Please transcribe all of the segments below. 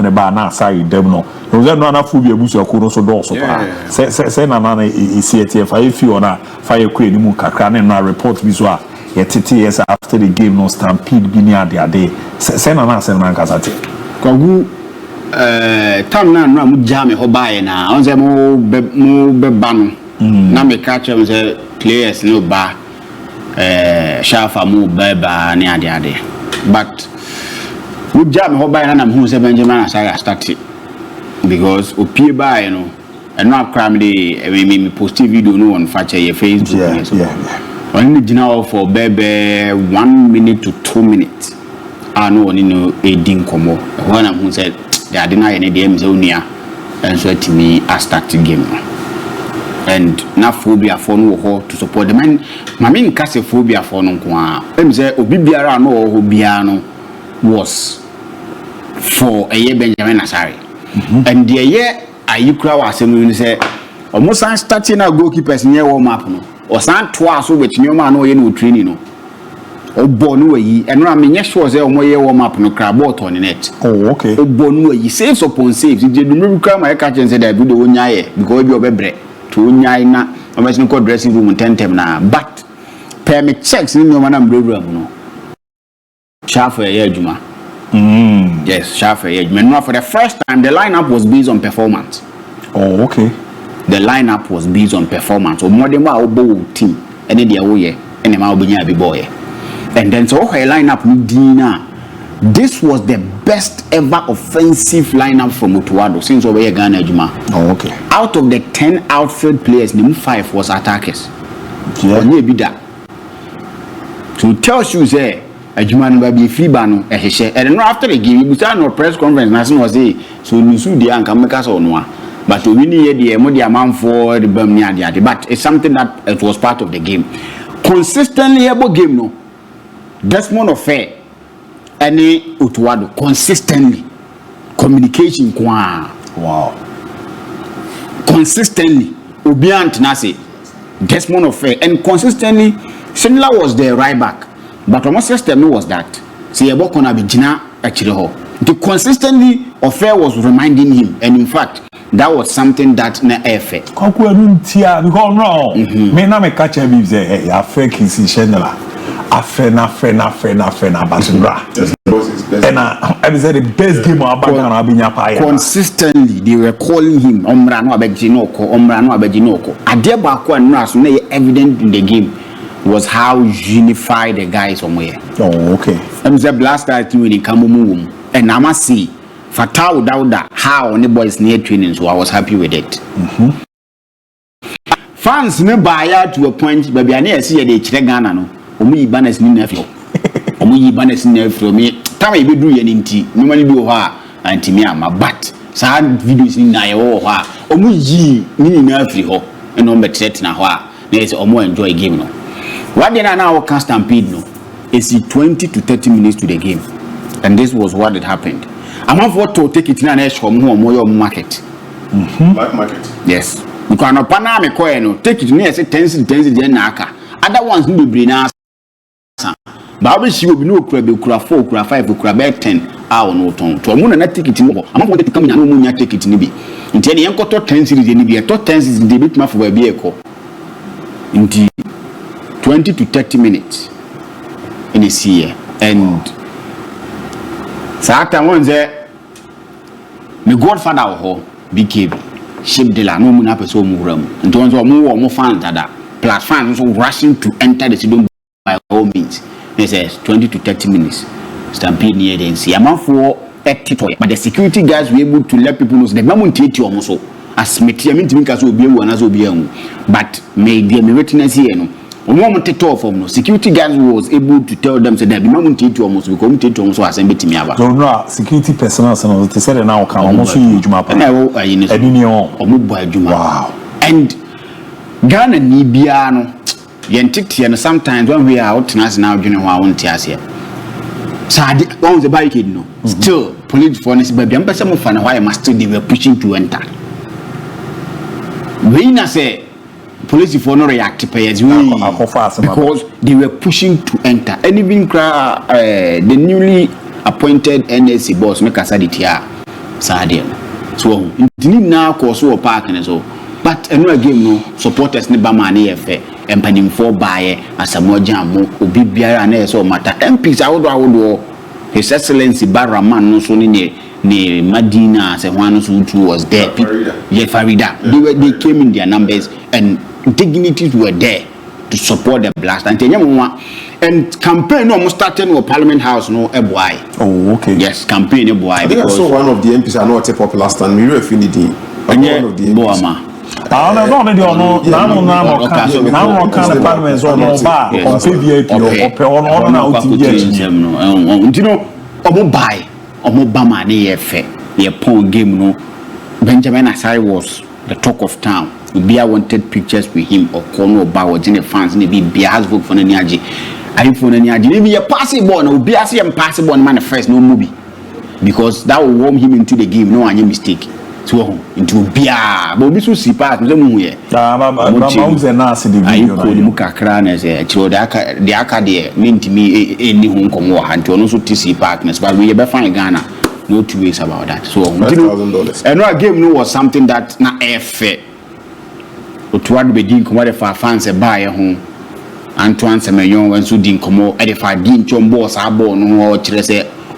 the bar na say dem no was no na fu bi abusu akuro so do so pa say na na ECTF if you na fire ku enimu kakra na report bi so a yetete years after the game no stampede bi ni ade say na say na nkasa te kogu tam na no mu jam ho bae na on say mo be ba no na me catch them say players no ba shafa mu ba ni ade but we jam ho bae na hu say Benjamin Asare started because opie bae no and no cram me post video no on Fakye Facebook only gina for bebe 1 minute to 2 minutes I know only no edin komo when am who said they are denying any DM zonia and so to me I start the game and na phobia for no to support the man my main case phobia for no kwa em say obi biara no ho bia no was for a year Benjamin Asare and the year ayikura wa asem say almost starting na goalkeepers near warm up no or san twice so with nyoma no ye no training no obo no yi eno am nye sure say omo ye warm up no crab ball on net oh okay obo no yi saves upon saves je do me kra ma ka chen say da bi do onya ye because obi obebre to onya na obesin ko dressing room tentem na but permit checks ni nyoma na program no shafa ye aduma yes shafa ye aduma no for the first time the lineup was based on performance oh okay the lineup was based on performance or more than my team and then the away and the Malbinia boy. And then so her lineup Dina. This was the best ever offensive lineup from Utuado since over Ghana Juma. Oh, okay. Out of the 10 outfield players, 5 was attackers. Yeah. So tells you say a Juman baby free bano and then after the game, we start no press conference, nothing was say so Nusu the Ankamekas or no. But we need the amount for the Birmingham, but it's something that it was part of the game. Consistently, able game no. Desmond affair, any Utuado consistently communication kwa. Wow. Consistently, Obiant Nasi, Desmond affair, and consistently, Sinla was the right back, but almost system was that. See, able kona bijina actually. The consistently affair was reminding him, and in fact. That was something that na effect. Because no, me na me catch him say I fake his general. Afena batubra. And I say the best game of Abana Abinya Paya. Consistently, they were calling him Omrano Abejinoko. Adeba kwa nas na evident in the game was how unified the guys somewhere. Oh, okay. I'm the blast that you in Kamumu and I must see. Fatal without that, how on the boys near training, so I was happy with it. Fans never buy to a point, but I never see a day Ghana. No, Omi banners in nephew. Omi banners in nephew. Me, time I be doing anything, normally do her and Timiama, but sad videos in Naya, Omi meaning nephew, and on the set now, there's a more enjoy game. No, what then I now can't stampede no, it's 20 to 30 minutes to the game, and this was what had happened. I'm not for to take it in an edge from home or market. Black market. Yes. You can not panama coin, take it near 10 naka. Other ones will be bring but she will be no crab, 4, 5, 10 hour no tongue. To a moon and I take it in. I'm not going to come in and no take it in Nibi. In 10 years, 10 series in Libya, 10 series in the bit for a vehicle. Indeed, 20 to 30 minutes in a year. And Sata one there, my godfather ho BKB, ship de la no muna peso muram. And to one more fans that plus fans also rushing to enter the stadium by all means. They says 20 to 30 minutes. Stampede near the NC. I'm for but the security guys were able to let people know the moment you almost so as Metia mean to make us be one as be but may be a witness here no. Moment to talk from no security guys was able to tell them say that the moment to almost become to almost was send me aba. So no security personnel so they said now can almost you juma pa. Wow. And Ghana ni bia no yentiti no sometimes when we are out now you know how on tias here. So one was the barricade no. Still police for this baby am person for na why must still they were pushing to enter. We na say police for no react players because they were pushing to enter and even the newly appointed NSC boss make us Sadia. So, didn't now cause so park and so. But another game, no supporters ne Bamani Efe, and penning for buyer as a more jam, Obibia and so matter. MPs out His Excellency Barraman, no so near Madina, as one who was there. Yeah, Farida. They came in their numbers and dignities were there to support the blast. And campaign almost started with Parliament House, no boy. Oh, okay. Yes, campaign boy. I think I saw one of the MPs are not a popular stand. We affinity. And yeah, Boama. I don't know the parliament on bar on PVAP or you know, buy Obama near Pong game. No, Benjamin Asai was the talk of town. Bia wanted pictures with him or Kono Bow, Jenny fans, maybe Bia has vote for Nyaji. I for Nyaji, maybe a passing born or Bia see and passing born manifest no movie because that will warm him into the game. No any mistake. Into beer, but we should see part of the movie. Mamma's a nasty video. Mukakran as a child, the Academy mean to me any home come war and to also TC partners, but we ever find Ghana. No two ways about that. So, $1,000. And no game no was something that not fair. But what we didn't come out if our fans a buyer home. Antoine Semeyon when so didn't come out if I didn't chombo sabo no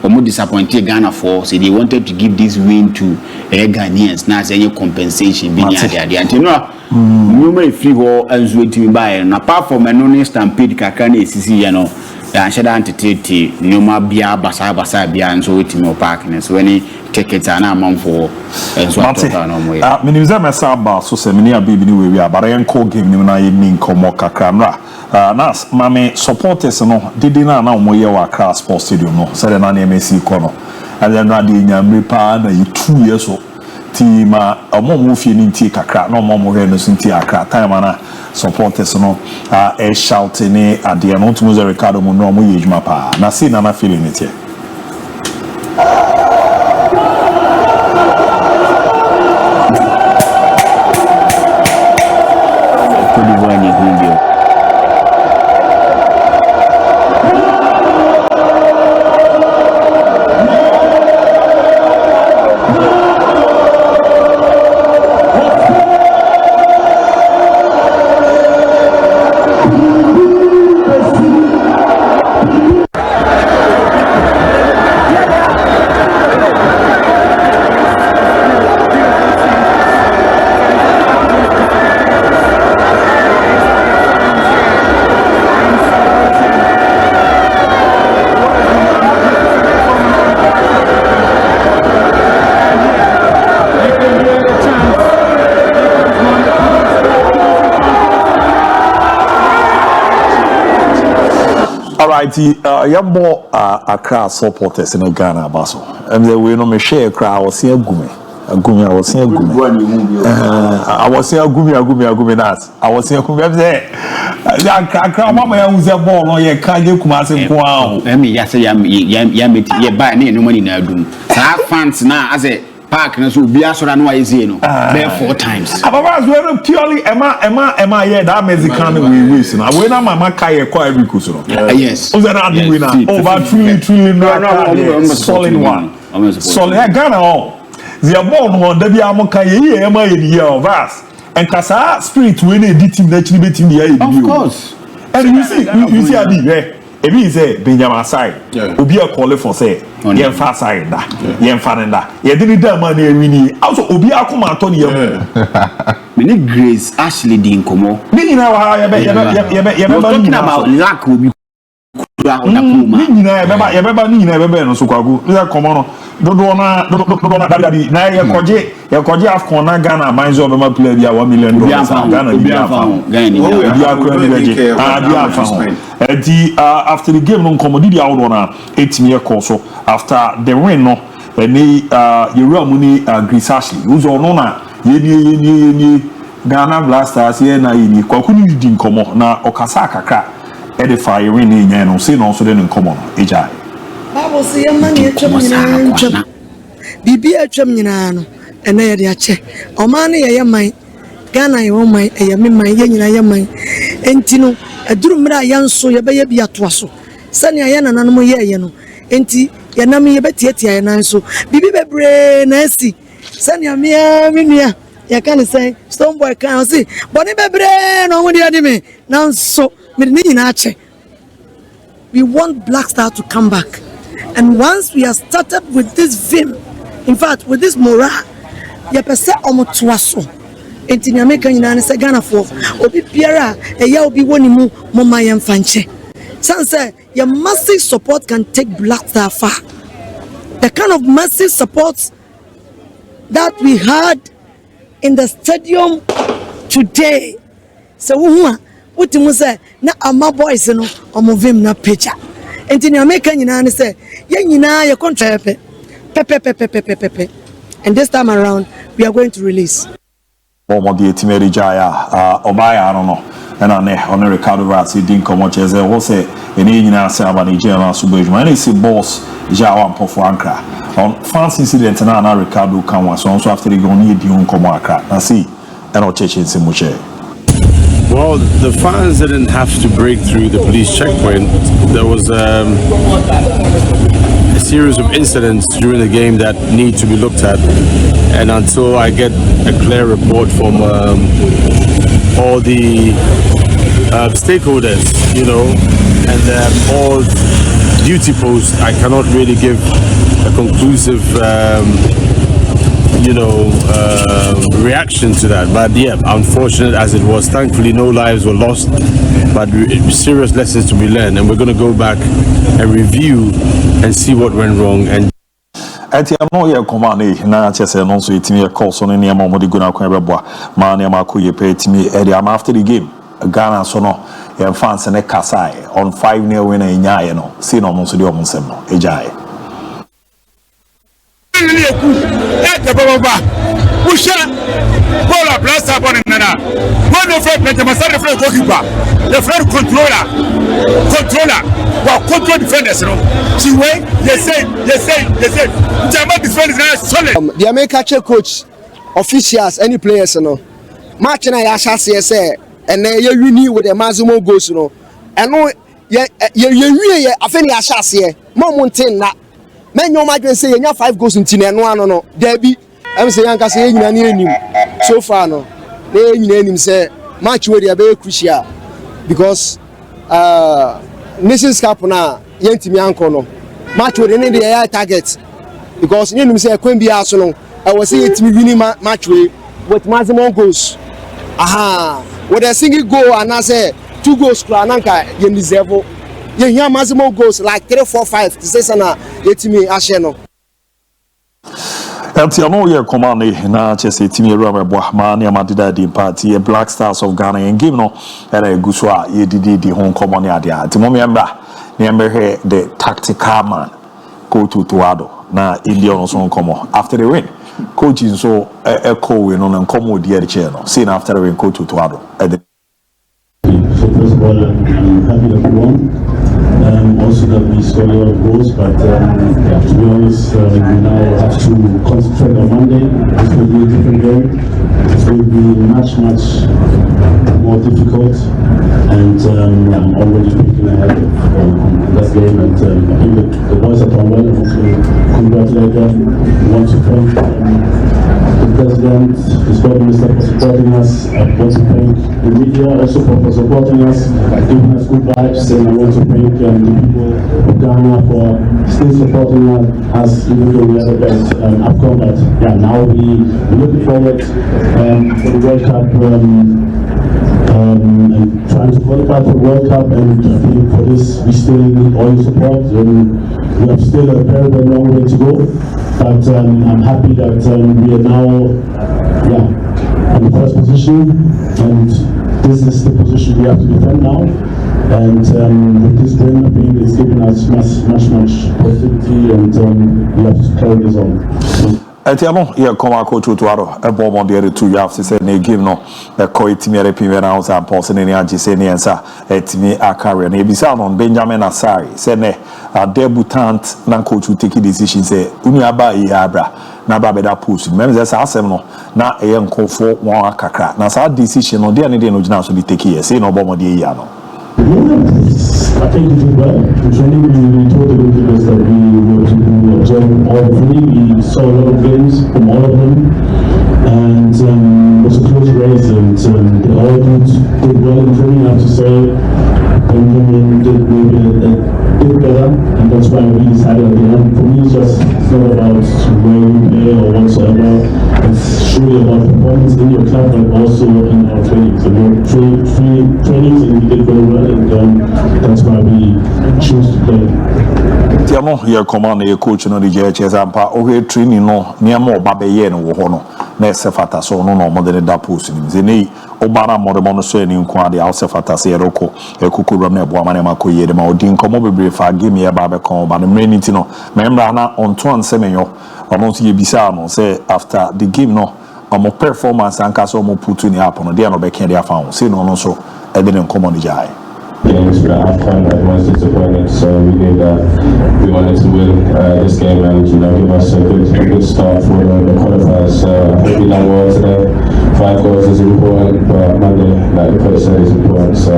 or more disappointed Ghana for say they wanted to give this win to Ghanaians now any compensation being there and you know numerous free war and waiting by and apart from an honest stampede kakane CC you know and shada antitete numa bia basa bia and so waiting no parking so any tickets are now amount for and so no more minimum mesaba so semini abibi ni we are but I call game ni na yin komo kakra nas mame supporters no didi na omoye wa Accra Sports Stadium no said na MSC kono and then na de nyamre pa na 2 years so tima omo fie ni nti kakra na omo he no nti Accra time na supporters no e shout ni ade no tumo ze Ricardo mo no omo ye djuma pa na see na feeling it here. Yabo Accra supporters in Ghana baso. And the way no me share Accra was here gumi. I was here gumi. I was here gumi nas. I was here gumi there. Accra mama who's a ball no ye can you come as a wow. Let me just say ye buy no money na dum. Sa fans na as a park na so bia so na easy no. There 4 times. Ababa we purely Emma here that Mexican we na. We na mama kai kwa every kuso. Yes. Who's that the winner? Over truly no solid one. Solid Ghana all. The ball no da bia mo kai ye Emma ye of us. And kasa spirit we na edit team actually beating the ABOU. Of course. And you see Abi Ebi say Benjamin side. Obi a call for say yen fa side da. Yen fa nda. Ye did da man e wini. Also obi akoma ato ne yam. Many Grace Ashley din komo. Ni nyina wa ye be talking about lack obi kura oda kuma. Ni nyina ye be ni nyina be no so kwagu. Ni komo no. Dodo na dabi na ye koje afcon na Ghana manzo obema player bia $1 million Ghana bia akura ni beje bia fa after the game no komodidi awodo na etimi e call so after the win no any yewura mu ni Grace Ashley uzo no na ye Ghana Blasters ye na yini kwakuni di nkomo na okasa kakra e de fire win ni nya no say no so de nkomo no eja Bible say man ye twam nyina bibi atwam nyina no ena ye de ache oman ne ye man Ghana ye man ye me man ye nyina ye man enti no aduru mra yanso ye be ye bia to aso sane ye nananom ye no enti ya na me yebetiatia ya nan so bibi bebre na asi sani amia menua ya kan say stone boy kan say boni bebre no ho dia di me nan so me ni nyina ache. We want Black Star to come back, and once we have started with this vim, in fact with this morale, ya pese omotoaso enti ni America nyina ne se Ghana for obi biara eya obi woni mu mama yem fanche sanse your massive support can take Black Star far. The kind of massive support that we had in the stadium today, so what you say na ama boys no omovim na picture enti ni America nyina ne se ye nyina ye contract pepe, and this time around we are going to release Momodi Timeri Jaya, Obaya, I don't know. And on Ricardo Rassi, Dinko Moches, I say, and in Sabani General Subajman, and it's a boss, Jawan Pofuanka. On France incident, and now Ricardo Kamwa, so also after the Goni Dion Komaka. I see, and I'll check in Simuche. Well, the fans didn't have to break through the police checkpoint. There was a series of incidents during the game that need to be looked at, and until I get a clear report from all the stakeholders, you know, and all duty posts, I cannot really give a conclusive reaction to that. But yeah, unfortunate as it was, thankfully no lives were lost, but serious lessons to be learned, and we're going to go back and review and see what went wrong. And Etiamo ye command na chese no so etimi e call so ne niam omodi guna kwan beboa ma niam akoye pe etimi e am after the game Ghana so no ye fans ne kasai on 5-0 win enyaye no see no so de omsem no ejaye Bola blasta bon nana. One of them the master the goalkeeper. The front controller. Well, control defenders, you know. She way they say. Jama defenders are solid. The American coach, officials, any players, you know. Match na ya shase say and you renew with the maximum goals, you know. And no you afeni ya shase. Mo mountain na. Men your imagine say you 5 goals in tin no. DIABY I'm saying I say you him so far no. They him say match where they are very crucial because Nations Cup na yentimi anko no match where they dey target because you him say kwen bia so no I was say yentimi winning match with maximum goals. With a single goal and I say 2 goals nanka you deserve you hear maximum goals like 3 4 5 to say sana yentimi ahye no. Etiamo ye command na chese timi ero meboa ma ne amadida di party e Black Stars of Ghana en game no era eguso a ye didi hon common ne ade a timo me mbra ne mbehwe the tactical man go to Tuado na India no so nkomo after the win coach so echo we no nkomo di e chair no see after the win go to Tuado. So first of all, I'm happy that we won. Also that we scored a lot of goals, but to be honest, we now have to concentrate on Monday. This will be a different game. It's going to be much more difficult, and I'm already thinking ahead of that game. And I think the boys have done well. I want to congratulate them. I want to thank the president, the sport minister for supporting us. I want to thank the media also for supporting us, giving us good vibes, and I want to thank the people of Ghana for still supporting us even though we had a bad outcome. But yeah, now we're looking forward for the World Cup and trying to qualify for the World Cup, and I think for this we still need all your support. We have still a very long way to go, but I'm happy that we are now in the first position, and this is the position we have to defend now. And with this win, I think it's given us much positivity, and we have to carry this on. Etiamo ye koma ko tutuaro e bomo de to you have to say na game no e ko etimi re pin na house and pause ne agi say ne ensa etimi akare na ebisa no Benjamin Asari say ne a debutant na coach take decision say unu aba yi abra na ba beda post mem say asem no na e nkofo won akakra na sa decision no de no gina so be take here say no bomo de yi ano. I think we did well. The training we told the rookies that we were enjoyed all three. We saw a lot of games from all of them, and it was a close race, and they all did well in training, I have to say. Benjamin did maybe a bit better, and that's why we decided at the end. For me, it's not about where you play or whatsoever. It's truly about performance in your club, but also in our training. So we trainings, and we did very well, and that's why we choose to play. Tiamo here command your coach no the JHS ampa o training no niam oba be ye no wo ho no na sefata so no no mo de da post ni zeni obara mo de mo no so ni nko ade al sefata se yeroko ekukuru na ebo amane makoye de ma odi nkomo bebre fa game ye ba be kon ba no mrenity no memra na onto ansemenyo ono so ye bisa no say after the game no omo performance anka so mo putu ni happen no de no be ken de afa ho say no no so e de nkomo ni jai. Games for the AFCON, everyone's disappointed, so we wanted to win this game and give us a good start for the qualifiers. I think we done well today. 5 goals is important, but Monday, like the coach said, is important. So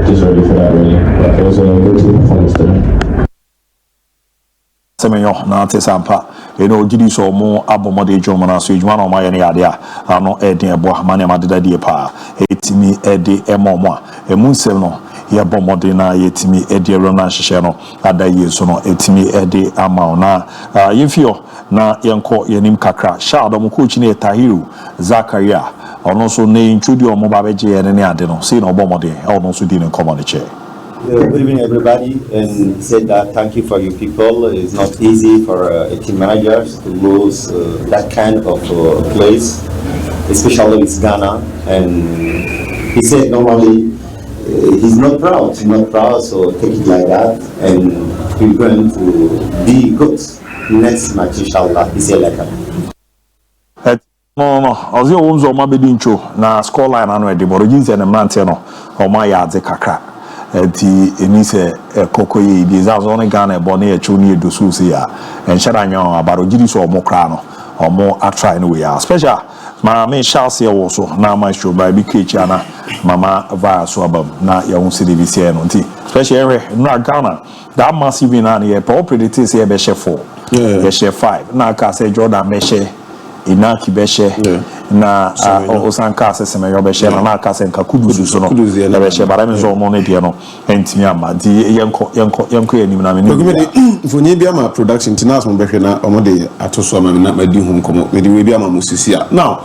just ready for that really. But it was a good team performance today. Semenyo na tesampa gidi so mo abomode dwom na so edwuma na ma ye ne ade a ano eden ebo amane madeda die pa etimi ede emomo a emunsem no ye bomode na yetimi ede rona hyehyɛ no ada yeso no etimi ede ama na yefio na yenko yenim kakra sha adom coach ne Tahiru Zakaria ono so na introduce omo ba beje ye ne ade no say na obomode ono so di ne common chair. Good evening, everybody, and said that thank you for your people. It's not easy for a team manager to lose that kind of place, especially with Ghana. And he said normally he's not proud. So take it like that, and we're going to be good next match, inshallah. He said like that. No. Ozio unzo mabedi ncho na scoreline anu ediboro jinse ne mante no o ma ya adze kakra. Eti enise kokoye bi zazo ne Ghana ebo ne echu ne edosu se ya enhyara nyo abaro gidi so omo kra no omo atry no we ya special ma me chance ye wo so na ma show by bi kechi ana mama va so abam na ya won se de bi se no nti special ewe na Ghana that massive na ye pro predict say be chef 4 ye chef 5 na ka say Jordan be chef inaki be chef na osanka aseseme yo be share na aka senka kuduzu so no be share bara me so no ne de no entimi ama di yenko yanim na me ni fonye bia ma production international be hwe na omo de atoso ama me na madi hum komo me de we bia ma musisi a now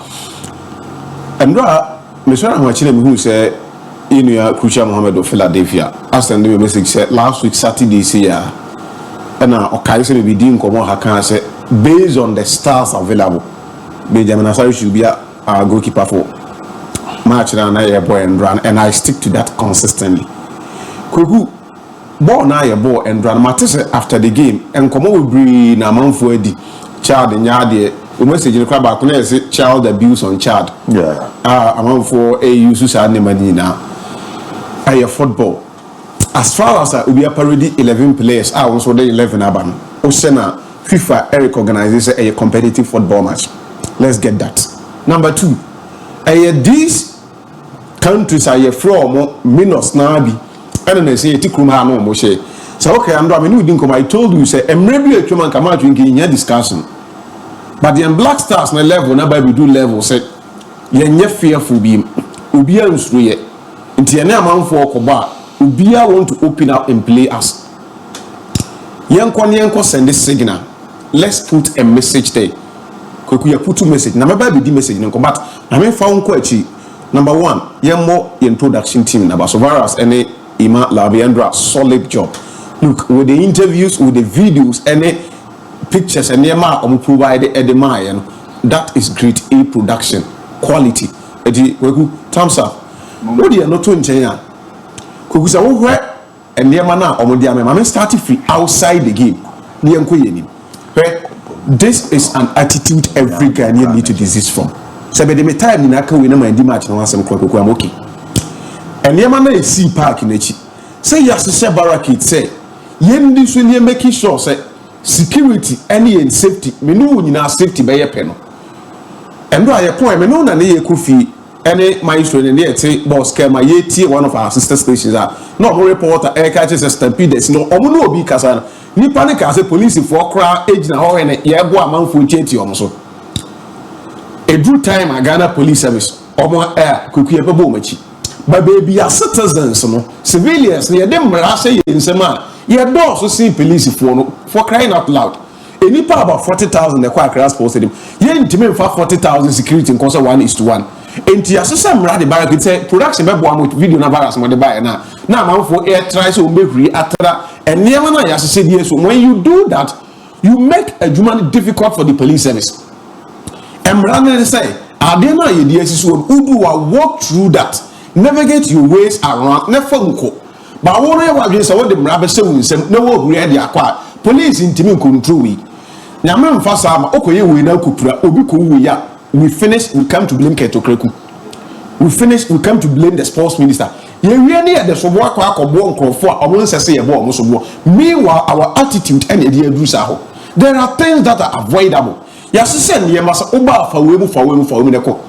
endra me so na ho akire me hu se inu ya Crucial Mohammed of Philadelphia asend me message say last week Saturday say ya na okai se be di nkomo ha kan say based on the stars available Benjamin Asari should be our goalkeeper for match na boy and run, and I stick to that consistently. Kugu ball na ball and run. Matisse after the game and come over bring na manfo edi child nyade o message in crab back na say child abuse on child. Yeah. Amanfo use sa ne mani na aye football. As far as we are parody 11 players, I also the 11 aban. O sena FIFA recognizes a competitive football match. Let's get that. Number 2, these countries are from minus nabi. And they say Tikruma no Moshe. So okay, I told you say maybe a human come out in your discussion. But the Black Stars na level na by we do level say ye fearful be ubia usruye. Nti na amanfo okoba ubia want to open up and play us. Yenko send this signal. Let's put a message there. Kweku put two message na meba be di message nko but na me fa wonko achi. Number 1 yemo introduction team na so virus any Ima Labiandra solid job. Look with the interviews, with the videos, any pictures and yema provide edema, that is great A production quality. Edi kweku thumbs up. What you not to nchenya kweku sa wo hwe and yema na omodi amema start free outside the game ni enko yeni. This is an attitude every Ghanaian need to desist from. So by the time in aka we na my match na wasem kwakwaku am okay. And yema na see park in echi. Say yasese barricade say yendi so ne making sure say security any and safety me no nyina safety be ye pe no. And do aye point me no na ye kofi any milestone ne yete boss kema ye tie one of our sister stations are no more reporter e ka say stampeders no omo no obi kasa ni panic as a police for crowd age na ho ene ye bo amanfo tieti om so every time a Ghana police service omo kuku ye bebo machi but baby as citizens no civilians ye dem mra say ye nsema ye do so see police for crying out loud any pa about 40,000 the kwa class post them ye ntime fa 40,000 security in cause 1:1 enti asesa mra de barrack say production bebo am with video na virus mo de buy na amanfo air try so make atra enema na yasese die so when you do that you make a human difficult for the police service emra say adena ye die so udu wa walk through that navigate your ways around never nko ba won ye wadwe say what the mra be say winsem na wo huri ade akwa police intimi control we nyame mfa sa ma okoye we na kupura obi ko we ya we finish we come to blame Ketokreku we finish we come to blame the sports minister ye wie ne the sobo akwa akobo nkrofo a omo nsese ye bo omo sobo meanwhile our attitude and the edusa ho there are things that are avoidable yasese ne masa oba fa we mu ne ko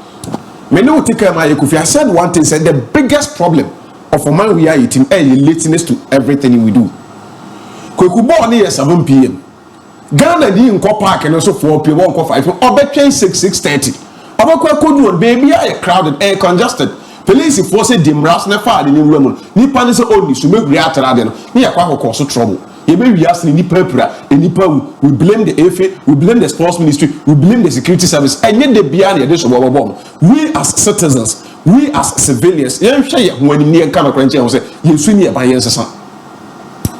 me no take my Kofi I said one thing said the biggest problem of a man we are eating lateness to everything we do Kweku ball ne 7 p.m. Ghana di nko park no so 4 p.m. 1:05 obetwen 6:30 obekwa kodu baby are crowded air congested police force dimras na fa de ni wura nipa ne se oni so meguri atara de no ne yakwa kokko so trouble ye be wi asne nipa pura nipa we blame the FA we blame the sports ministry we blame the security service enye de bia na ye de so bobo we as citizens we as civilians ye hwe ye ho ani ne nka na kranche ho se ye su ni e ba ye nsesa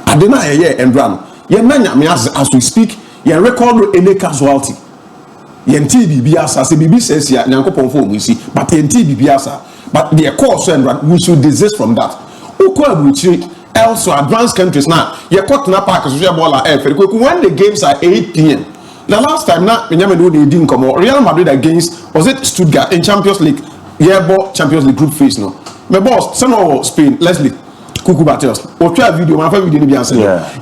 ade na ye endra no ye na nyame as we speak ye record any casualty ye nti bibia sa se bibi says ya nyankopon fo mu isi but ye nti bibia sa but the course and we should desist from that uko abuchi also advanced countries now ye caught na park so ya ball when the games are 8 p.m. the last time na nyame no dey din komo Real Madrid against was it Stuttgart in Champions League Champions League group phase no my boss son of Spain Leslie Kuku Battles or try video my video ni bi answer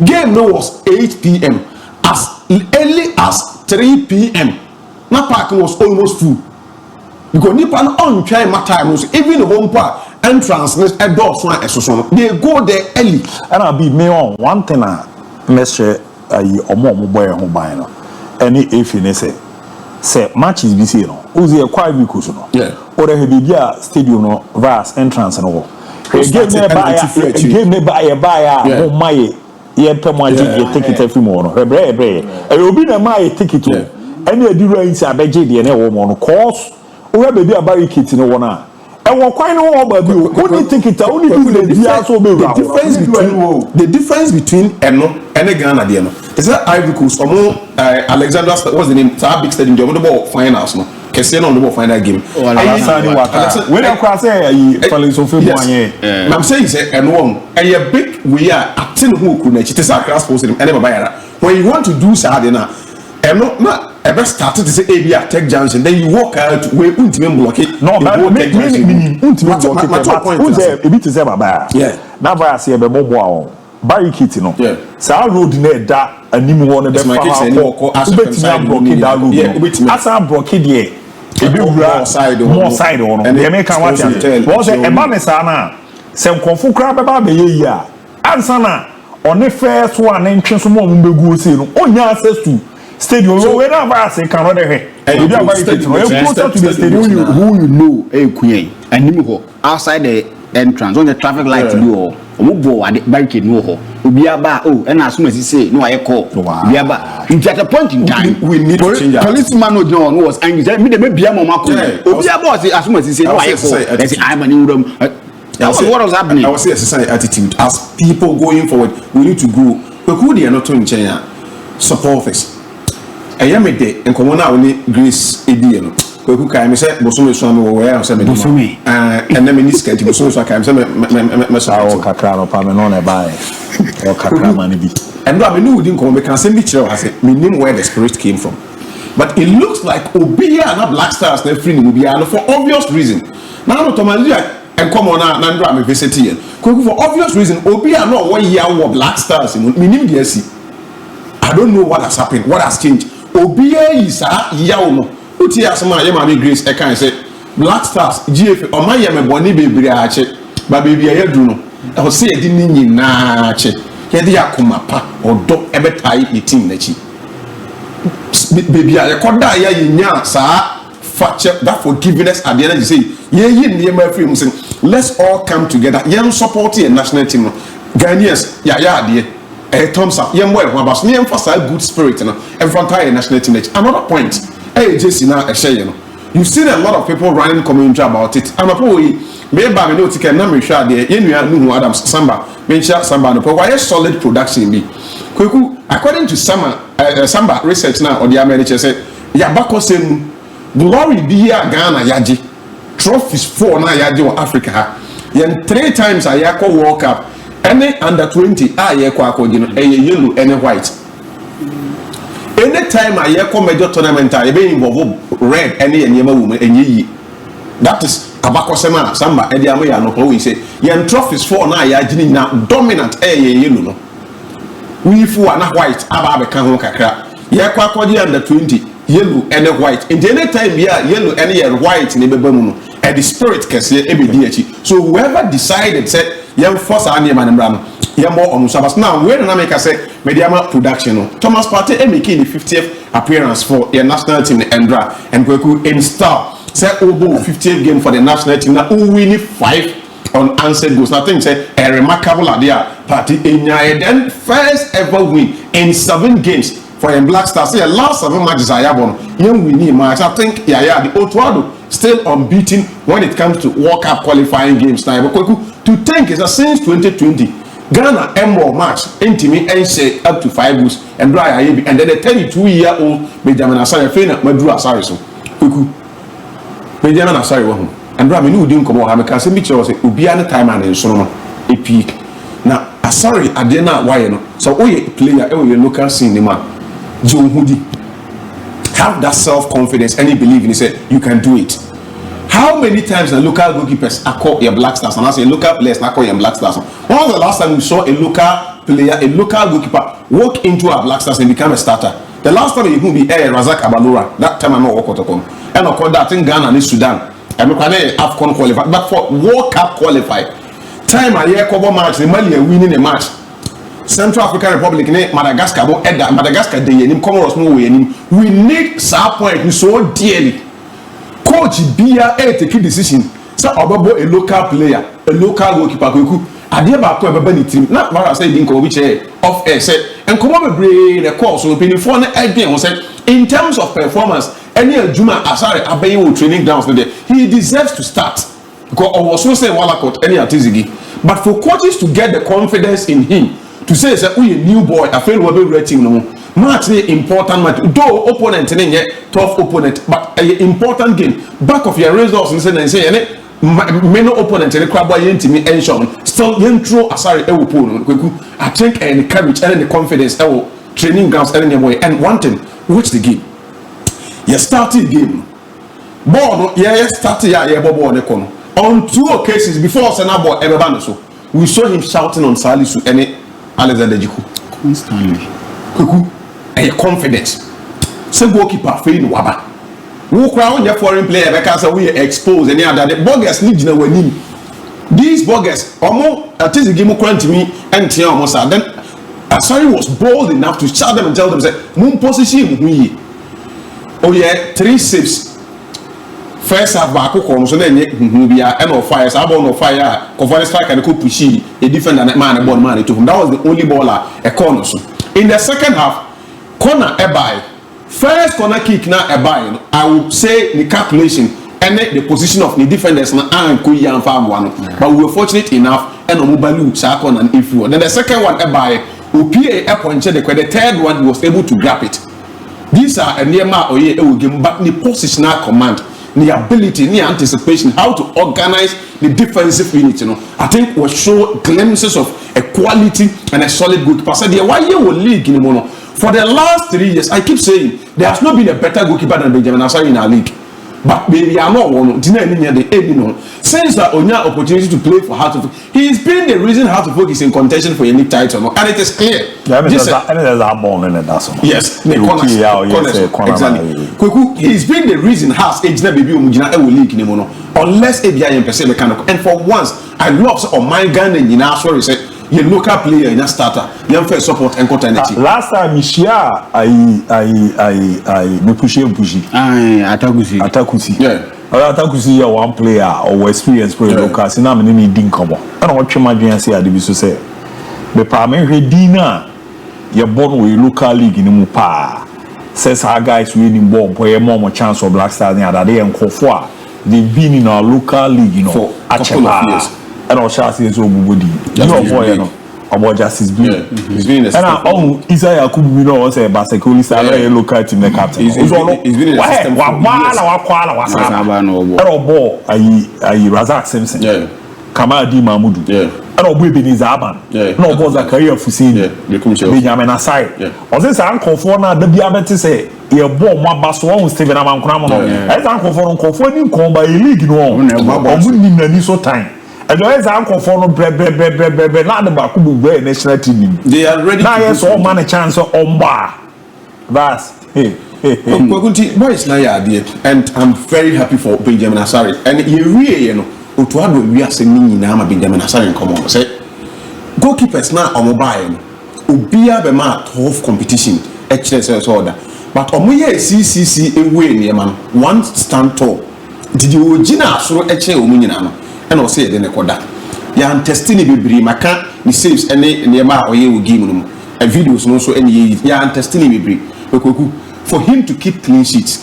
game no was 8 p.m. as early as 3 p.m. na park was almost full because nipa no on try my time even the home park entrance a door so they go there early and I be me on one thing measure omo boy ho ban no any if you say matches be see no uzi e kwa week so no or the bibia stadium no vast entrance no game buy mo mai ye pemo agi ticket every morning ebre obi na mai ticket any adira insi abeje de na wo mo no course o baby barricade no wona e wo kwan no wo ba bi o ni ticket o ni bi le dia so be the difference between eno and Ghana de no is that Ivory Coast omo Alexander what's the name that big stadium the ball finals no kese no the final game when I cross say falling so feel one I'm saying say eno a big we are atin who ku na chite sa class post and never buy when you want to do so na eno na ever started to say ABOU Tech Junction then you walk out we ultimate block it no me ultimate block it e bit say baba na va say be bobo barricade no sa road na da anim wo no be fa ko ubetimi block that road asa block there e be more side one e make am what was e ba me sa na se nkonfo kra be ba be yi a ansa na one first one ntwe so mo mbegu ose no onya access to stadium so where na say can order here you be about to the stadium who you know kuyen anim ho outside the entrance on the traffic light do o omo ade barricade no ho obi aba and as soon as he say no I call obi aba at a point in time we need to change that policeman no was angry say me dey be bia mama ko obi aba say as soon as he say no I call say I'm an udom what was happening I was say exercise attitude as people going forward we need to go who dey not to in China support office ayamede enkomo na woni Grace edie no kweku kai me say bosome so am wo ya say me bosome and na me ni skati bosome so kai me say me so awo kakra no pa me no na buy o kakra man bi and do me no wudi enkomo me kan say me kire o say me name where the spirit came from but it looks like Obia na Black Stars na free ni Obia for obvious reason na no to Malaysia enkomo na ndo am visit here kweku for obvious reason Obia no wo ya wo Black Stars me nim de asi I don't know what has happened what has changed Obia is yawo no uti asema ye ma be Grace e kan say Black Stars GF o ma ye me boni bebre a che ba bebi ya du no e ho se e di ni nyina che yɛde akoma pa ɔdɔ ɛbɛtae ne team n'akyi baby a yɛkɔda a yɛnya saa that forgiveness at the end of the day let's all come together yen support the national team no Ghanaians thumbs up yen boy but me emphasize good spirit no everyone tie national team. Another point JC now share you know you've seen a lot of people running commentary about it and me ba me no ticket na me hwa de yenua nuhu Adams Samba me hwa Samba no why solid production bi kweku according to Samba research now or the American say ya bakosem glory be here Ghana yaji trophies 4 na yaji in Africa ha yen 3 times ayako World Cup any under 20 ayeko akodi no yellow and white anytime ayeko major tournament ay be involve red any enyema wo enyi that is abakosema Samba e dia mo ya no we say yen trophies 4 na yaji na dominant yellow no we fu na white aba be kan ho kakra yeko akodi under 20 yellow and white in any time yellow and white in the and the spirit can say so whoever decided said young force and man more on Sabas now where na make say mediama production Thomas Partey making the 50th appearance for the national team Endra and Kweku install say ABOU 50th game for the national team now who win 5 unanswered goals. Nothing say a remarkable idea party in then first ever win in 7 games for the Black Stars. The last 7 matches I have on young winning match. I think the Otuado still unbeaten when it comes to World Cup qualifying games now. But to think is that since 2020 Ghana MO match intimi and say up to 5 goals and Brian and then the 32-year-old Benjamin Asare Fena Madru Asare so Benjamin Asare wa and Brian knew didn't come on have a say was Ubiana time and so on a peak now Asare Adena why no so player local cinema John Hoodie have that self-confidence and he believe in it say you can do it. How many times the local goalkeepers are called your Black Stars and I say local players are called your Black Stars? When was the last time we saw a local player, a local goalkeeper walk into a Black Stars and become a starter? The last time you could be Razak Abalura. That time I know what to and of course that in Ghana and Sudan. And we can AFCON qualify, but for World Cup qualify time a year cover match the Mali are winning a match. Central African Republic, Madagascar, Madagascar, Comoros, we need some point so dearly. Coach Bia take a decision. So about a local player, a local goalkeeper, Adiaba to a team. Not what I said in which off air said, and come over the course of opinion for again said in terms of performance, any Juma Asare ABOU training grounds today, he deserves to start. Because I was so saying Walakot any Atizigi. But for coaches to get the confidence in him to say that we a new boy, I feel we're rating no match important match. Though opponent tough opponent, but an important game. Back of your results and say many opponents in the crowd by me and still throw Asare I think and encourage and the confidence training grounds and one thing, watch the game. You started game. Ball started on 2 occasions before Senabo ever so. We saw him shouting on Salisu and Alexander Jiku constantly. A confidence. Some goalkeeper failing Waba. Who crown your foreign player because we expose any other. The boggers need to know these boggers, almost at least give to me and tell almost then Asare was bold enough to shout them and tell them, say, Moon position we. Oh, yeah, 3 saves. First half back so then be a fire, no fire, cover strike and could push a defender man a ball man to him. That was the only baller a corner. So in the second half, corner a buy. First corner kick now a buy. I would say the calculation and the position of the defenders na and Kuya farm one. But we were fortunate enough and Omubalu, Sakon and Ifu. Then the second one a buy, UPA point the third one was able to grab it. These are a near game, but the positional command. The ability, the anticipation, how to organize the defensive unit, I think will show glimpses of a quality and a solid goalkeeper. So why you will league in the for the last 3 years, I keep saying there has not been a better goalkeeper than Benjamin Asare in our league. But maybe I'm not one. Since that Onya opportunity to play for Hartlepool, he's been the reason Hartlepool is in contention for a league title, and it is clear. Yes, exactly. He's been the reason has Ejina Baby Umujina Ewo League Nimono. Unless ABI and Pesele Kanoko. And for once, I love on my gun and in our story said your local player in a starter. You first support and continuity. Last time Mishia, I me pushy. Atakusi. Yeah. Atakusi one player or experience player local. Sina me ni din komo. Ana watch my dream say ade bi so say. Me pa me redina. You born with local league in mu pa. Says our guys winning ball, boy more chance of Black Stars than they and Kofwa. They've been in our local league, you know, for a couple of years. And our chance is over body. You know, boy, you know, about Justice B. He's been in the and our Isaiah Kubu, you know, say basketball is a local team, the captain. He's been in the system for years. Ball, I Razak Simpson. Yeah. Kamadi Mahmoud. Yeah. And our baby is Aban. Yeah. No, was a career for seeing. Yeah. Benjamin aside. Yeah. Or this uncle for now, the Biabet say, you're born one bass one, Stephen Amon Cramon. As uncle for Uncle come by a league, no, wouldn't need so time. And as uncle for not Bakubu, national team. They are ready. Now, yes, all man a chance on bar. That's hey. Boys, now idea, and I'm very happy for Benjamin Asari. And you really, you know. Otuado we are saying na ma Benjamin Asare come on say goalkeepers na omobile obia be ma tough competition HSS order but omoye CCC away ne man one stand tall did you original soro eche omunyina no e na o say de ne koda ya testing bebre maka ni saves ene ne ma oye wo game no videos no so ene ya testing bebre ekoku for him to keep clean sheets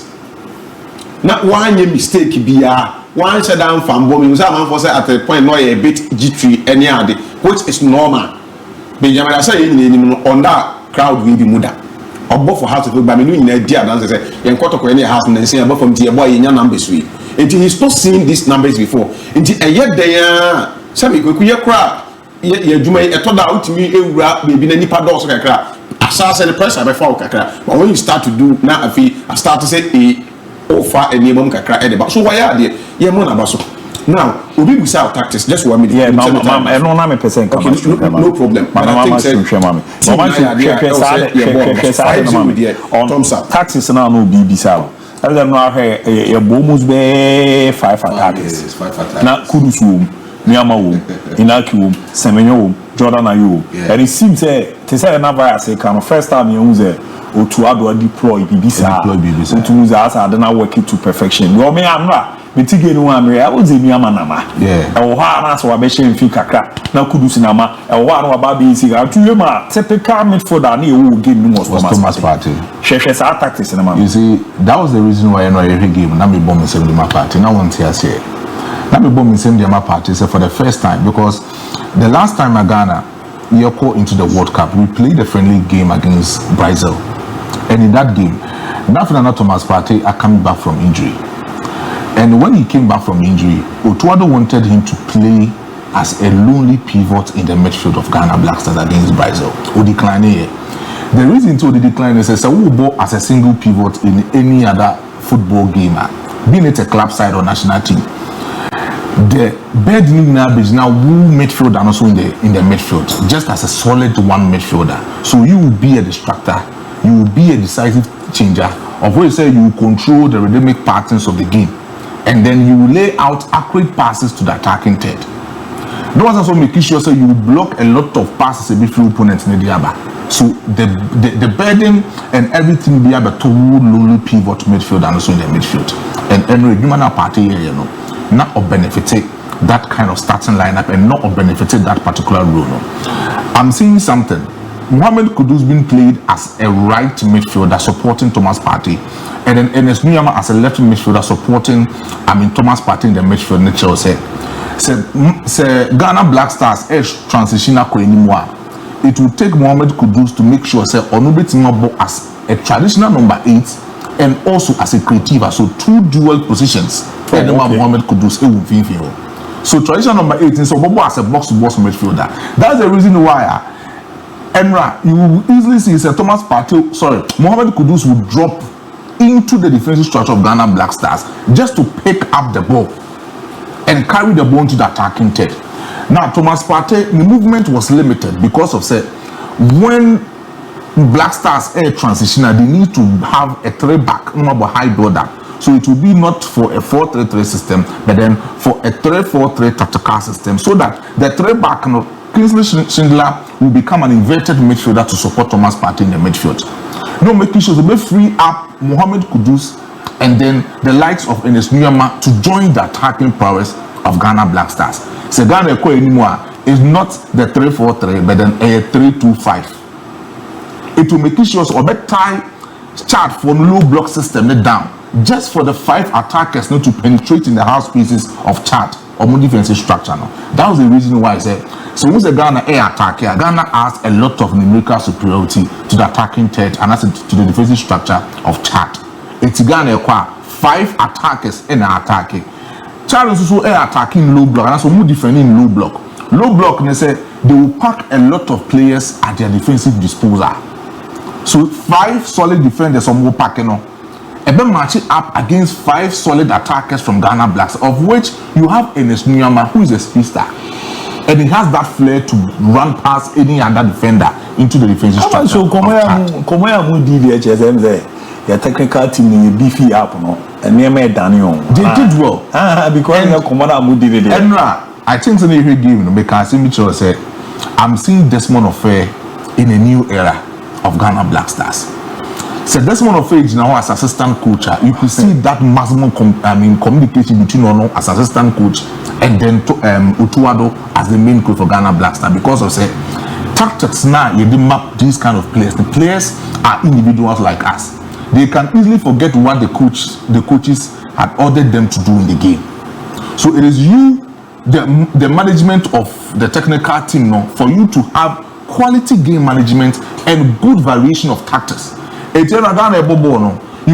na one mistake biya one shut down from bombing. Some for say at the point no a bit G3 any other, which is normal. Benjamin I say on that crowd will be muda. Or both for house of but me in a dear dance say in quarter any house and say above from the boy in your numbers we. And he's not seen these numbers before. And yet they are some you crowd. Ye juma e told out to me ewura baby na nipa do so kakra. Asase the pressure before kakra. But when you start to do now I start to say offer a minimum kakra edeba. So why are they? Yeah, more abaso. Now, we will say our tactics. Just 1 minute. Yeah, mama, I don't know percent. Okay, no problem. But I think say, taxes now no be bisao. I don't know how a bonus be 5 attacks. Now, Kudusu, Miyama, Inaku, Semenyo, Jordan Ayu. And it seems to say another I say, kind of first time you use it. Or to deploy BBC, to use us, I don't know work it to perfection. Well, me, I'm not. Mitigate one, I was in Yamanama. Yeah, I will have so I mentioned Fikaka, now Kudusinama, and one of Baby is here to Yuma, typical midfielder, who gave me most Thomas Party. Sheshes are tactics in a man. You see, that was the reason why I know every game, Nami Bomb is in my party. Now, once I say, Nami Bomb is in my party for the first time because the last time Ghana, Yoko into the World Cup, we played a friendly game against Brazil. And in that game, nothing and Thomas Partey are coming back from injury. And when he came back from injury, Otuado wanted him to play as a lonely pivot in the midfield of Ghana Black Stars against Brazil. Who declined here. The reason to the decline is that we bought as a single pivot in any other football game, being it a club side or national team. The bed now is now midfielder and also in the midfield, just as a solid one midfielder. So you will be a distractor. You will be a decisive changer of what you say you will control the rhythmic patterns of the game and then you will lay out accurate passes to the attacking third. That was also making sure so you will block a lot of passes a bit through opponents in the Diaba. So the burden and everything be able to lonely pivot midfield and also in the midfield. And human party here, you know, not of benefiting that kind of starting lineup and not of benefiting that particular role. No. I'm seeing something. Mohamed Kudus been played as a right midfielder supporting Thomas Partey, and then Enes Nuyama as a left midfielder supporting Thomas Partey in the midfield. Nature said Ghana Black Stars edge transitional anymore. It will take Mohamed Kudus to make sure say Onubet as a traditional number 8 and also as a creative, so 2 dual positions. Mohamed Kudus so traditional number 8 is so as a box-to-box midfielder. That's the reason why. Emra, you will easily see Thomas Partey, Mohamed Kudus will drop into the defensive structure of Ghana Black Stars just to pick up the ball and carry the ball to the attacking third. Now, Thomas Partey, the movement was limited because of when Black Stars air transitioner, they need to have a 3-back, high builder. So it will be not for a 4-3-3 system, but then for a 3-4-3 tactical system, so that the 3-back Kingsley Schindler will become an inverted midfielder to support Thomas Partey in the midfield. No, making sure they free up Mohamed Kudus and then the likes of Enes Nuyama to join the attacking prowess of Ghana Black Stars. So Ghana anymore is not the 3-4-3 but then a 3-2-5. It will make sure so tie chart from low block system down just for the 5 attackers not to penetrate in the half spaces of chart or more defensive structure. No. That was the reason why I said so once the Ghana air attack here, Ghana has a lot of numerical superiority to the attacking third and to the defensive structure of chart. It's Ghana acquire 5 attackers in an attacking. Chart is also air attacking low block and that's more defending low block. Low block they say they will pack a lot of players at their defensive disposal. So 5 solid defenders or more packing on. And then match it up against 5 solid attackers from Ghana Blacks, of which you have Enes Nuyama, who is a speedster. And he has that flair to run past any other defender into the defensive structure. So, come on, your technical team in beefy up, no, and near me Daniel. They did well. Because your commander Moody did it. I think so. They game because Mitchell said, I'm seeing Desmond Affair in a new era of Ghana Black Stars. So Desmond Affair now as assistant coach, you could see that maximum communication between Ono as assistant coach and then Utuado as the main coach for Ghana Black Stars because of say tactics now you didn't map these kind of players. The players are individuals like us. They can easily forget what the coaches had ordered them to do in the game. So it is you, the management of the technical team now, for you to have quality game management and good variation of tactics. You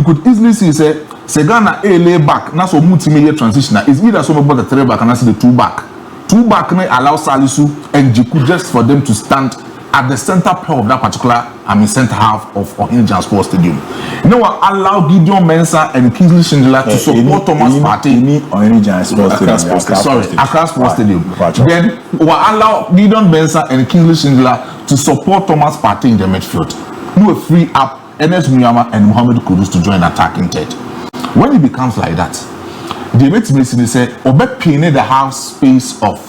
could easily see say Ghana a lay back, now so multi-media transitioner is either so about the 3 back and that's the 2 back. 2 back may allow Salisu and Jiku just for them to stand at the center pair of that particular center half of Ohinjan Sports Stadium. You know what? Allow Gideon Mensah and Kingsley Schindler to support Thomas Partey. Accra Sports Stadium. Then we'll allow Gideon Mensah and Kingsley Schindler to support Thomas Partey in the midfield. We will free up Enes Nuyama and Mohamed Kudus to join attacking third. When it becomes like that, the mate say, "Obe pine the half space of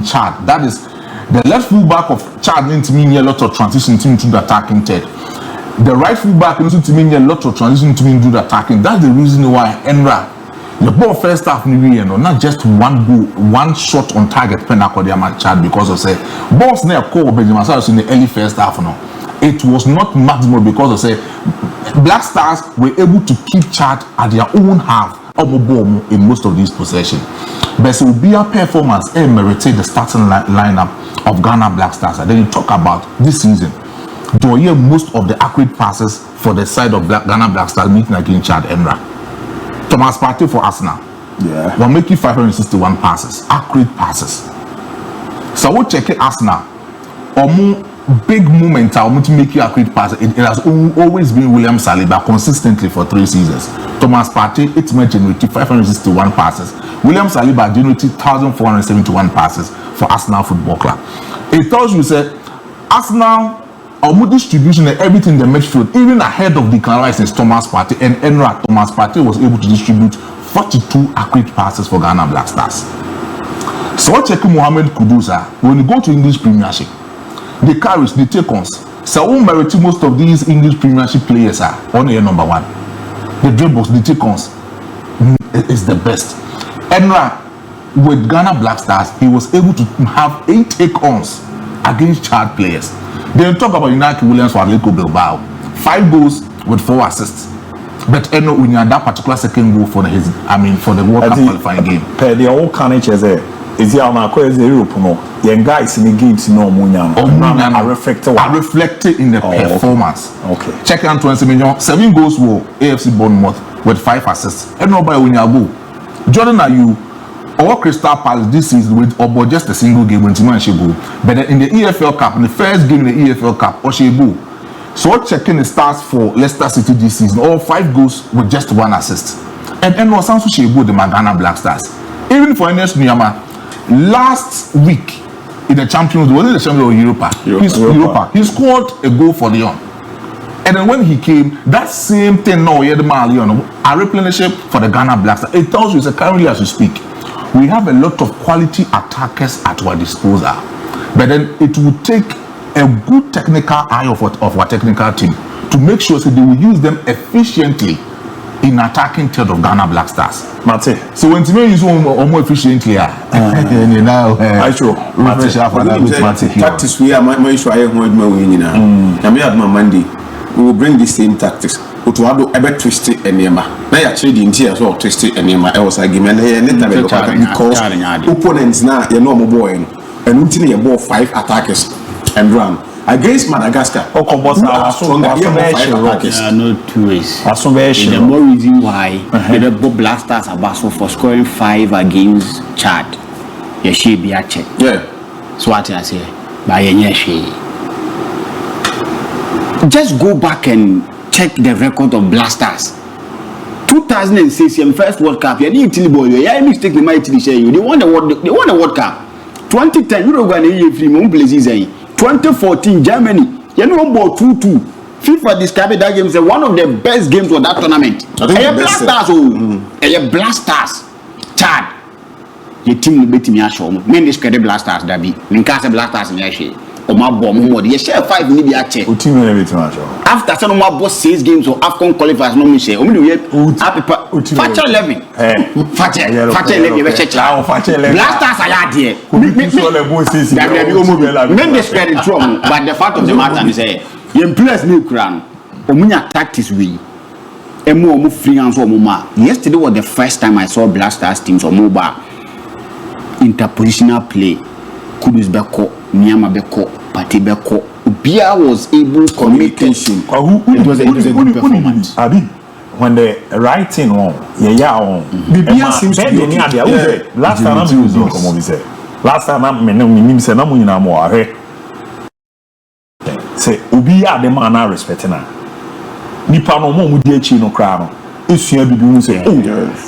Chad." That is the left full back of Chad needs to mean a lot of transition to the attacking third. The right full back needs to mean a lot of transition to the attacking. That's the reason why Enra, the ball first half not just one goal, one shot on target Penacodiama Chad because of say balls near call Benjamin Saros in the early first half. No, it was not maximum because of say Black Stars were able to keep Chad at their own half in most of these possessions. But so be a performance and merited the starting lineup of Ghana Black Stars. And then you talk about this season. Do you hear most of the accurate passes for the side of Ghana Black Stars meeting against Chad Enra? Thomas Partey for Arsenal. Yeah. We're making 561 passes, accurate passes. So we'll check it Arsenal. Or more big moment to make you accurate passes. It has always been William Saliba consistently for 3 seasons. Thomas Partey, it may generate 561 passes. William Saliba generated 1,471 passes for Arsenal Football Club. It tells you that Arsenal or distribution and everything in the midfield, even ahead of Declan Rice is Thomas Partey and Enra. Thomas Partey was able to distribute 42 accurate passes for Ghana Black Stars. So checking Mohamed Kudus, when you go to English Premiership, the carries, the take-ons. So most of these English Premiership players are on year number 1. The dribbles, the take-ons is the best. Enra, with Ghana Black Stars, he was able to have 8 take-ons against Chad players. Then talk about Inaki Williams for Atletico Bilbao. 5 goals with 4 assists. But Enra, when you had that particular second goal for the World Cup qualifying game. The whole carnage is there. Is here on Europe no? The guys in the games no are reflected in the performance. Okay. Check Antoine Semenyo, 7 goals for AFC Bournemouth with 5 assists. And nobody when you go. Jordan Ayew or Crystal Palace this season with or just a single game when Timon Shebu. But in the EFL Cup, in the first game in the EFL Cup, Oshebu. So checking the stats for Leicester City this season, all 5 goals with just 1 assist. And was also Shebu the Ghana Black Stars. Even for Enes Nuyama, last week in the Champions League, was it the Champions League of Europa? He scored a goal for Lyon. And then when he came, that same thing now, a replenishment for the Ghana Black Stars. It tells you that currently as we speak, we have a lot of quality attackers at our disposal. But then it will take a good technical eye of our technical team to make sure that they will use them efficiently in attacking third of Ghana Black Stars. Mate. So when team use more efficiently, you know, I sure. Tactics we are my issue. I want my winning now. I may have my Monday. We will bring the same tactics. But to have a better twist and Nema. Now actually the entire as well twist and Nema. I was argument here because opponents now you know my boy and until you bought 5 attackers and run. Against Madagascar, no 2 ways. The more reason why the Blasters are battling for scoring 5 against Chad. You should be a check. Yeah. So what I say, by just go back and check the record of Blasters. 2006, your first World Cup. You didn't tell boy. You mistake the mighty say you. They won the World Cup. 2010, Uruguay and free moon places. 2014 Germany, you know about 2-2. FIFA described that game as one of the best games of that tournament. Blasters, Chad. Your team will beat me at home. Men describe Blasters, Dabi. Ninkasa Blasters in Yashi. Or my bomb more. You share 5 in the check. After some more boss 6 games of AFCON qualifiers, no me say. Fakye 11. Fakye 11. Blasters are here. Men describe it wrong, but the fact of the matter is, you impress me, Crown. Omunya tactics we. MON-FRI and so mama. Yesterday was the first time I saw Blasters teams on mobile. Interpositional play. Kudus Beko, Nyama Beko, Pati Beko. Bia was able to communication. It was a good performance. When the writing on, Bia seems to be near the last time I'm using come say. Last time I'm meaning say na munyina mo ahwe. Say obi ya the man na respect na. Nipa no mo di achi no kra no. Esua bibi mu say, "Oh,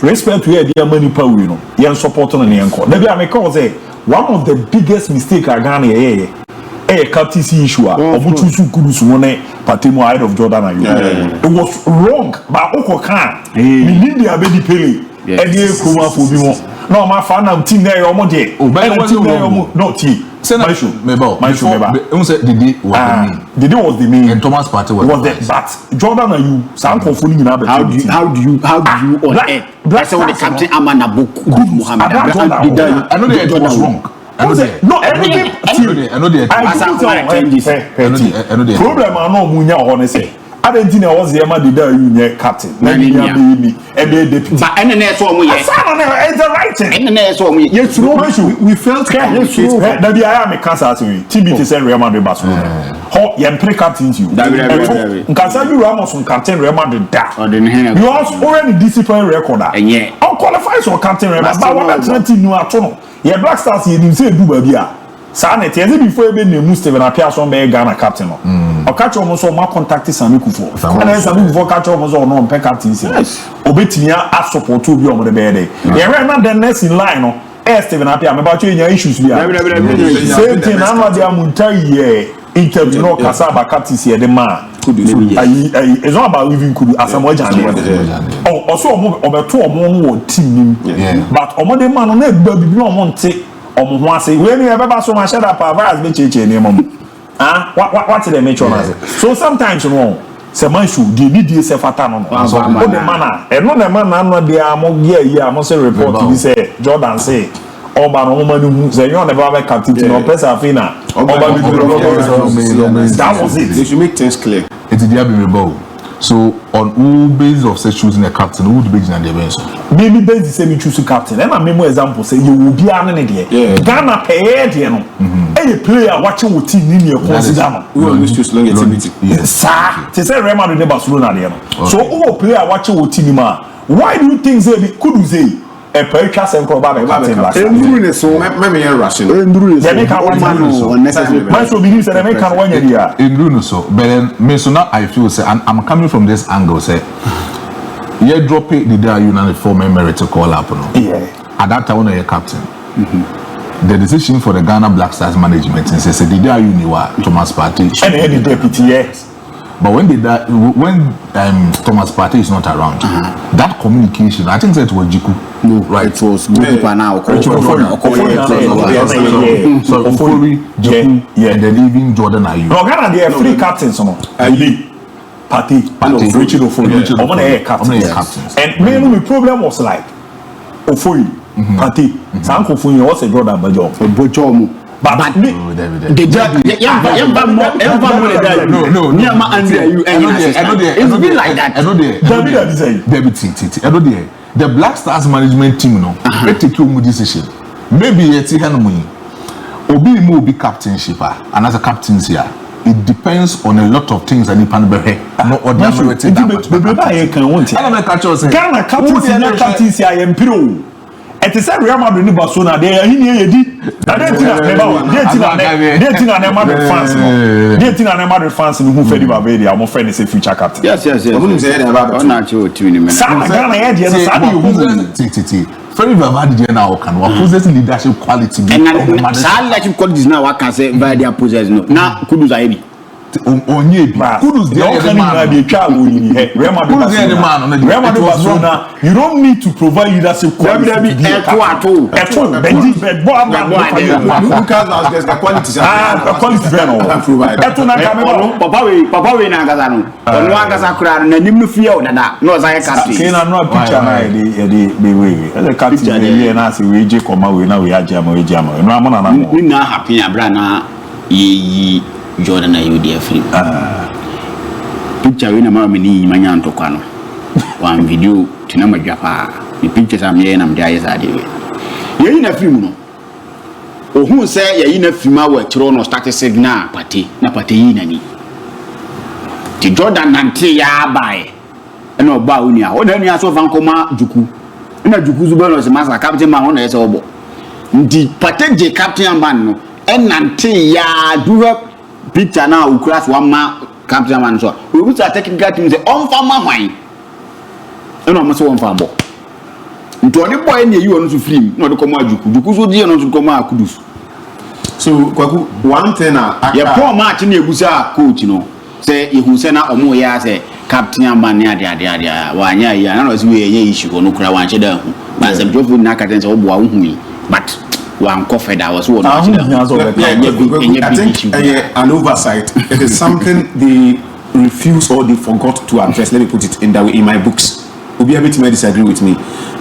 respect we dey many power we no. Yen support no ne enko." Da bia me call say one of the biggest mistake I Ghana captaincy issue obutusu kudusu won Patemo Height of Jordan and it was wrong but okoka me need the abedi pele e dey kuma for bi mo no ma fa na team na yo mo de no team my show Didi was the main and Thomas Partey was the but Jordan and you sound confusing in how do you on air that's when the captain Amana Boku Muhammad I know it was wrong. I know the problem I know munya honestly. Argentina was the Madida Union captain. But and the writing. Yes, we felt that I am a cancer to me. TBT said Real Madrid Barcelona. How you play captains you. Casadio Ramos on captain Real Madrid. You also already disciplined record. And yeah, I'll qualify for captain Real Madrid. But what 20 new at all. Yeah, Black Stars you say do babia. Sanet yes before be name Steven appear so be Ghana captain no. O catch almost so ma contact Sami Kufo. And then Sami Kufo catch almost no pe captain say. Obetimi a support to be on the bed. Yeah, right now the next in line no. Steven appear me about you issues be. Same thing na dia muntai interview no Kasaba captain say the man. It's not about living kudu asamoah jane. Oh also obeto omo team nim. But omo de man no na gba bibi no omo nte omo ho ase we ni ebe so ma shada pa virus be cheche ni mom what they make sure so sometimes you know say man should dey need dey say fata no so the man e no the man no dey am ye am say report be say Jordan say oba no man hu say you never be captain no person afina oba be that was it. They should make things clear. It's the DIABY. So on who basis of say choosing a captain, who would be in the bench? Maybe based say me choose a captain. And I memo example say you will be an there. Ghana pay there no. Any player watching with team in your consider. We always choose longevity. Yes. Sir, they say Real Madrid Barcelona there no. So who player watching with team ma? Why do you think say could say a player can come back and captain? So maybe you're rushing. They make one man unnecessary. Man should believe that they make one year. In Bruno so, but then me so now I feel say I'm coming from this angle say. You drop it the day you know the former merit to call up no. Yeah. At that time when you're captain. The decision for the Ghana Black Stars management and say the day you knew Thomas Partey and the deputy yes. But when Thomas Partey is not around, that communication, I think that was Jiku. No, right. It was Goalkeeper now. So Ofori, Jiku, and then even Jordan Ayew. No, Ghana they have 3 captains, Ayew, Partey, Richard Ofori. Captains. And the problem was like Ofori, Partey, Sanko Ofori, what's a Jordan Bajo? But no. It's been like that. The Black Stars management team, they take your decision. Maybe it's Obi will be captainship, and as a captaincy, it depends on a lot of things that you can be here. No ordinary thing. Ghana captaincy, I am pro. It is a Real Madrid Barcelona. They are in here. Madrid fans who fed the Bavaria. I'm afraid it's a future captain. Yes. Very Bavaria now can possess leadership quality. And leadership qualities now I can say by their possess no. Now Kudus Ayebi. Kudus Barcelona. You don't need to provide leadership quality. Jordan Ayew dear free. Picture in a mammy manyan to Kano. One video to number Japa. The pictures are me and I'm there as I did. You're in a few. Oh, who say you're in a few hours Toronto started saying na party, na party in any. The Jordan Nante ya buy. And no baunia. What then you are so Vancoma Juku. And a Jukuzuban was a master captain man on his elbow. The patent captain man and Nante ya do up. Picture now who class one man captain man so we will start taking that team say on farmer wine and almost one farm boy into any boy near you on to film no the come juku so dear not to come kudus so Kwaku one thing yeah poor match in Ebusa coach say you say na omo ya say captain man ya dia wanya ya na no say we issue no kura wan che da hu but some jofu na captain say obo hu but one coffee that was one. I think an oversight. It is something they refuse or they forgot to address. Let me put it in that way in my books. Obiabit may disagree with me.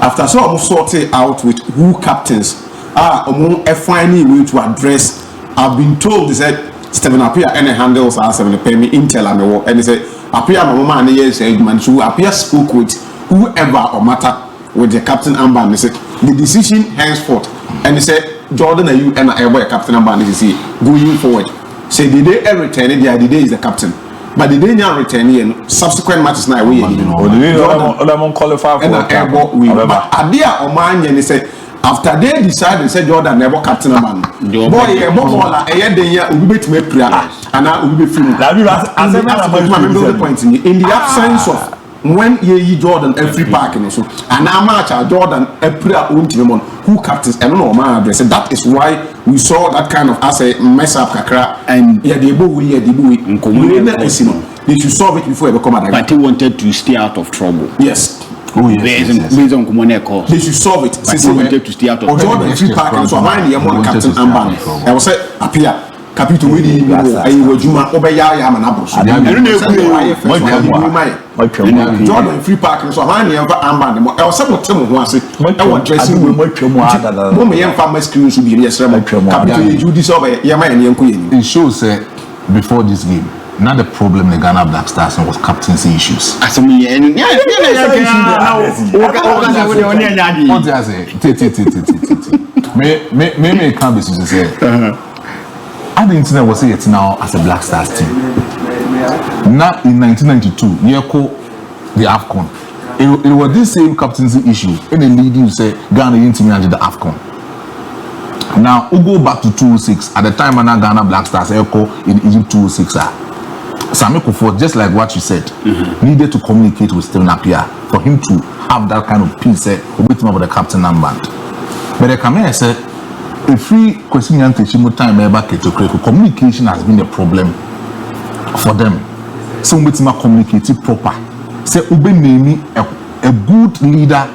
After so I'm sorted out with who captains among a final way to address. I've been told they said Stephen Appiah and handles are 7 pay me intel and they said Appiah mama and yes man so Appiah spoke with whoever or matter with the captain armband. They said the decision henceforth. And he said, Jordan Ayew and I were captain and going forward. Say the day I return it, the day is the captain. But the day you return and subsequent matches now we Jordan qualify for Adia or man and he said after they decided said Jordan never captain a man. Boy, a bola a year day will be to make prayer and I will be free. In the absence of when ye Jordan every park and so and now match Jordan a prayer who captains and no man address. That is why we saw that kind of as a mess up kakra and they should solve it before they become a but he wanted to stay out of trouble. Yes. Oh yes. They should solve it. He wanted to stay out of trouble. Jordan free park and so I am captain Amban. I will say appear Capital we Juma Obeya Yamanabos. Jordan free park and so I never armband. I was some time once I want dressing room. Farmer screen should be yes, Capital you disobey Yama and Yanku. It shows before this game. Not the problem the Ghana Black Stars was captaincy issues. Me can't be say. I didn't know was it now as a Black Stars team. Not in 1992, Yeko the AFCON. It was this same captaincy issue. In the league, you say Ghana didn't manage the AFCON. Now we go back to 2006. At the time, when Ghana Black Stars Yeko in Egypt 2006. Sami Kufuor, just like what you said, needed to communicate with Stephen Appiah for him to have that kind of peace with him about the captain armband. But the Kamea said, if we question time communication has been a problem for them. so we communicate proper. Say ube name a good leader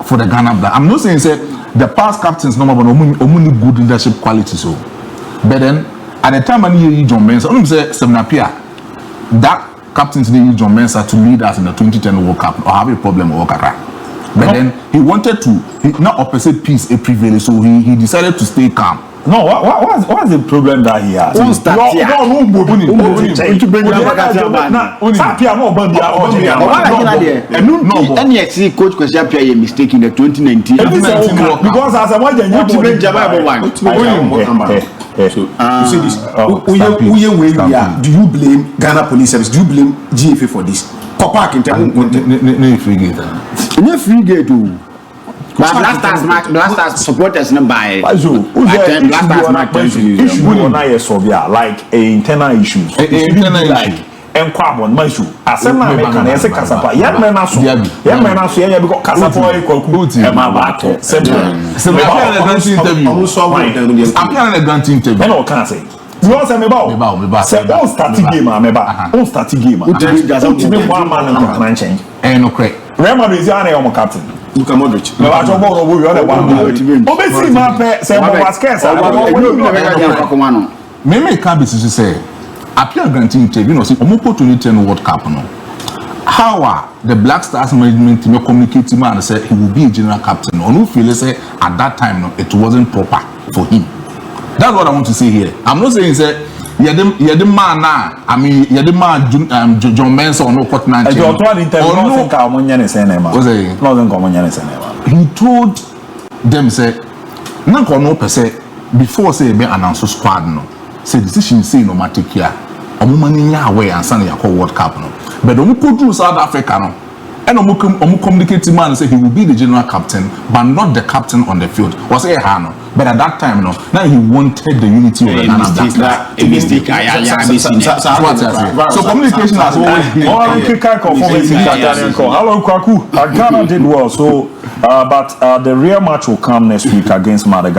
for the Ghana Black. I'm not saying say the past captains no only good leadership qualities so. But then at the time I need John Mensah, I'm say Semnapia that captains need John Mensah to lead us in the 2010 World Cup or have a problem with Okara. But then he wanted to not opposite peace a privilege, so he decided to stay calm. No, what's the problem that he has? Any coach question appear mistake in the 2019 because as a one you see this. Do you blame Ghana Police Service? Do you blame GFA for this? Kopak in terms no free gate. No free gate too. Blasters supporters no buy. Blasters match issue na yes like internal issues. Internal like enkwabon maishu. Asem na make na yese kasapa. Yan men na so yan because kasapa e kwaku e ma ba to. Appear in a grant interview. And all can say. You want say me ba. Say on starting game me ba. On starting game. Ultimate one man and crunching. No correct. Real Madrid is your captain. Luka Modric. Me ba jo bo we on one man. Obesi ma pe say mo Vasquez. Me can be say appear grant interview no say omo put 2010 World Cup no. How are the Black Stars management team communicating man say he will be a general captain? Or no feel say at that time no it wasn't proper for him. That's what I want to say here. I'm not saying say you're the man now. I mean you're the man John Mensah or no court 19. He told them say nanko no per se before say be announce squad no. Say decision say no matter care. Omo mani nya away and send your World Cup no. But omo go through South Africa no. And omo communicate man say he will be the general captain but not the captain on the field. Was say no. But at that time no, now he wanted the unity of the Ghana Black Stars. So communication has always been. Hello Kwaku. Ghana did well. So but the real match will come next week against Madagascar.